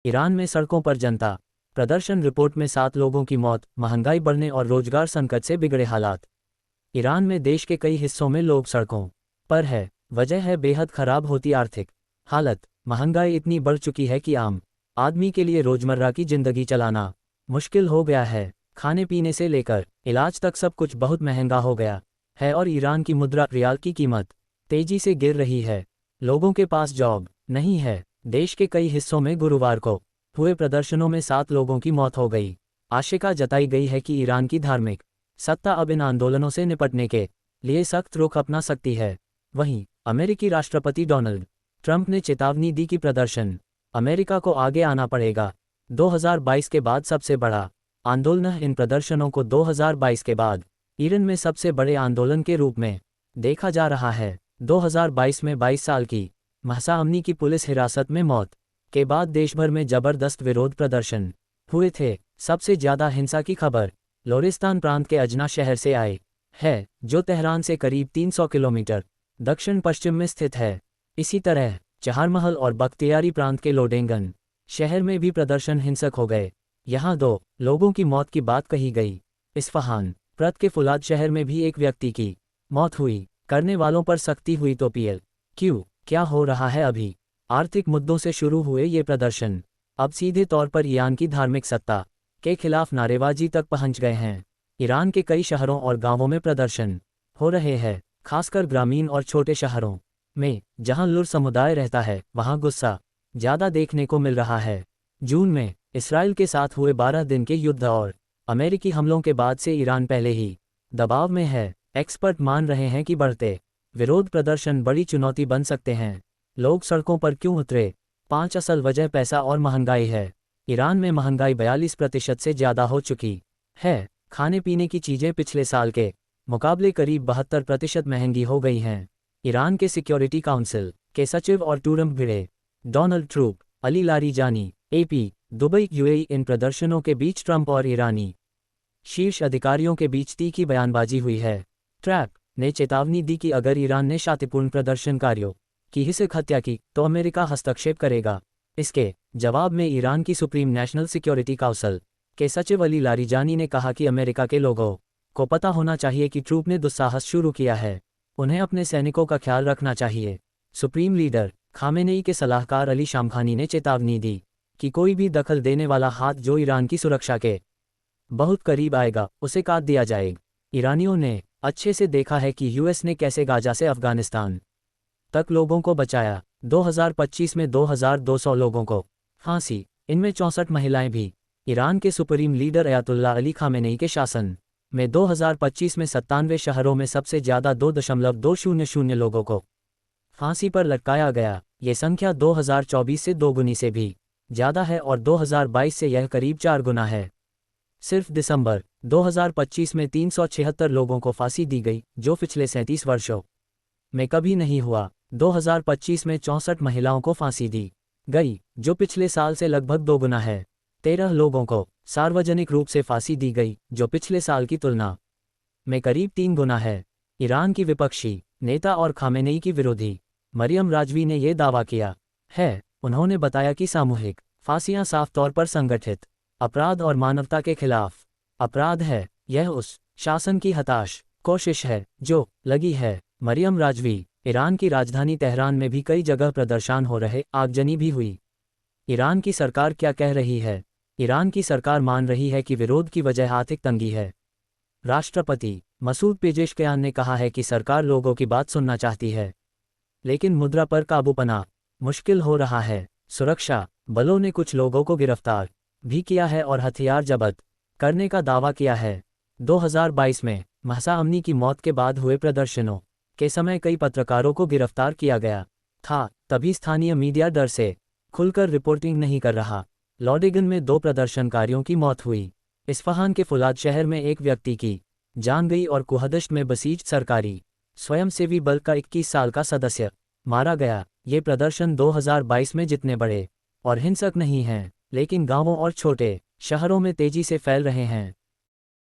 Iran में सड़कों पर जनता प्रदर्शन, रिपोर्ट में 7 लोगों की मौत, महंगाई बढ़ने और रोजगार संकट से बिगड़े हालात। ईरान में देश के कई हिस्सों में लोग सड़कों पर है, वजह है बेहद खराब होती आर्थिक हालत। महंगाई इतनी बढ़ चुकी है कि आम आदमी के लिए रोजमर्रा की जिंदगी चलाना मुश्किल हो गया है। खाने पीने से लेकर इलाज तक सब कुछ बहुत महंगा हो गया है और ईरान की मुद्रा रियाल की कीमत तेजी से गिर रही है। लोगों के पास जॉब नहीं है। देश के कई हिस्सों में गुरुवार को हुए प्रदर्शनों में 7 लोगों की मौत हो गई। आशंका जताई गई है कि ईरान की धार्मिक सत्ता अब इन आंदोलनों से निपटने के लिए सख्त रुख अपना सकती है। वहीं अमेरिकी राष्ट्रपति डोनाल्ड ट्रंप ने चेतावनी दी कि प्रदर्शन अमेरिका को आगे आना पड़ेगा। 2022 के बाद सबसे बड़ा आंदोलन। इन प्रदर्शनों को 2022 के बाद ईरान में सबसे बड़े आंदोलन के रूप में देखा जा रहा है। 2022 में 22 साल की महसा अमनी की पुलिस हिरासत में मौत के बाद देश भर में जबरदस्त विरोध प्रदर्शन हुए थे। सबसे ज्यादा हिंसा की खबर लोरिस्तान प्रांत के अजना शहर से आई है, जो तेहरान से करीब 300 किलोमीटर दक्षिण पश्चिम में स्थित है। इसी तरह चहारमहल और बख्तियारी प्रांत के लोडेंगन शहर में भी प्रदर्शन हिंसक हो गए। यहाँ 2 लोगों की मौत की बात कही गई। इस्फहान प्रांत के फुलाद शहर में भी एक व्यक्ति की मौत हुई। करने वालों पर सख्ती हुई तो क्यों क्या हो रहा है अभी? आर्थिक मुद्दों से शुरू हुए ये प्रदर्शन अब सीधे तौर पर ईरान की धार्मिक सत्ता के खिलाफ नारेबाजी तक पहुंच गए हैं। ईरान के कई शहरों और गांवों में प्रदर्शन हो रहे हैं, खासकर ग्रामीण और छोटे शहरों में जहां लुर समुदाय रहता है। वहां गुस्सा ज्यादा देखने को मिल रहा है। जून में इसराइल के साथ हुए 12 दिन के युद्ध और अमेरिकी हमलों के बाद से ईरान पहले ही दबाव में है। एक्सपर्ट मान रहे हैं कि बढ़ते विरोध प्रदर्शन बड़ी चुनौती बन सकते हैं। लोग सड़कों पर क्यों उतरे? 5 असल वजह पैसा और महंगाई है। ईरान में महंगाई 42% से ज़्यादा हो चुकी है। खाने पीने की चीज़ें पिछले साल के मुकाबले करीब 72% महंगी हो गई हैं। ईरान के सिक्योरिटी काउंसिल के सचिव और टूरम भिड़े Donald Trump, Ali Larijani, AP, Dubai, UAE। इन प्रदर्शनों के बीच ट्रंप और ईरानी शीर्ष अधिकारियों के बीच तीखी बयानबाजी हुई है। ट्रंप ने चेतावनी दी कि अगर ईरान ने शांतिपूर्ण प्रदर्शनकारियों की हिंसक हत्या की तो अमेरिका हस्तक्षेप करेगा। इसके जवाब में ईरान की सुप्रीम नेशनल सिक्योरिटी काउंसिल के सचिव अली लारीजानी ने कहा कि अमेरिका के लोगों को पता होना चाहिए कि ट्रूप ने दुस्साहस शुरू किया है। उन्हें अपने सैनिकों का ख्याल रखना चाहिए। सुप्रीम लीडर खामेनेई के सलाहकार अली शामखानी ने चेतावनी दी कि कोई भी दखल देने वाला हाथ जो ईरान की सुरक्षा के बहुत करीब आएगा उसे काट दिया जाएगा। ईरानियों ने अच्छे से देखा है कि US ने कैसे गाजा से अफगानिस्तान तक लोगों को बचाया। 2025 में 2200 लोगों को फांसी, इनमें 64 महिलाएं भी। ईरान के supreme leader Ayatollah Ali Khamenei के शासन में 2025 में 97 शहरों में सबसे ज़्यादा 2.200 लोगों को फांसी पर लटकाया गया। ये संख्या 2024 से 2 गुनी से भी ज़्यादा है और 2022 से यह करीब 4 गुना है। सिर्फ दिसंबर 2025 में 376 लोगों को फांसी दी गई, जो पिछले 37 वर्षों में कभी नहीं हुआ। 2025 में 64 महिलाओं को फांसी दी गई, जो पिछले साल से लगभग 2 गुना है। 13 लोगों को सार्वजनिक रूप से फांसी दी गई, जो पिछले साल की तुलना में करीब 3 गुना है। ईरान की विपक्षी नेता और खामेनेई की विरोधी मरियम राजवी ने यह दावा किया है। उन्होंने बताया कि सामूहिक फांसियां साफ तौर पर संगठित अपराध और मानवता के खिलाफ अपराध है। यह उस शासन की हताश कोशिश है जो लगी है। मरियम राजवी, ईरान की राजधानी तेहरान में भी कई जगह प्रदर्शन हो रहे, आगजनी भी हुई। ईरान की सरकार क्या कह रही है? ईरान की सरकार मान रही है कि विरोध की वजह आर्थिक तंगी है। राष्ट्रपति मसूद पेजेशकियान ने कहा है कि सरकार लोगों की बात सुनना चाहती है, लेकिन मुद्रा पर काबू पाना मुश्किल हो रहा है। सुरक्षा बलों ने कुछ लोगों को गिरफ्तार भी किया है और हथियार जब्त करने का दावा किया है। 2022 में महसा अमनी की मौत के बाद हुए प्रदर्शनों के समय कई पत्रकारों को गिरफ्तार किया गया था। तभी स्थानीय मीडिया डर से खुलकर रिपोर्टिंग नहीं कर रहा। लॉडेगन में 2 प्रदर्शनकारियों की मौत हुई। इस्फहान के फुलाद शहर में एक व्यक्ति की जान गई और कुहदश्त में बसीज सरकारी स्वयंसेवी बल का 21 साल का सदस्य मारा गया। ये प्रदर्शन 2022 में जितने बड़े और हिंसक नहीं हैं, लेकिन गांवों और छोटे शहरों में तेजी से फैल रहे हैं।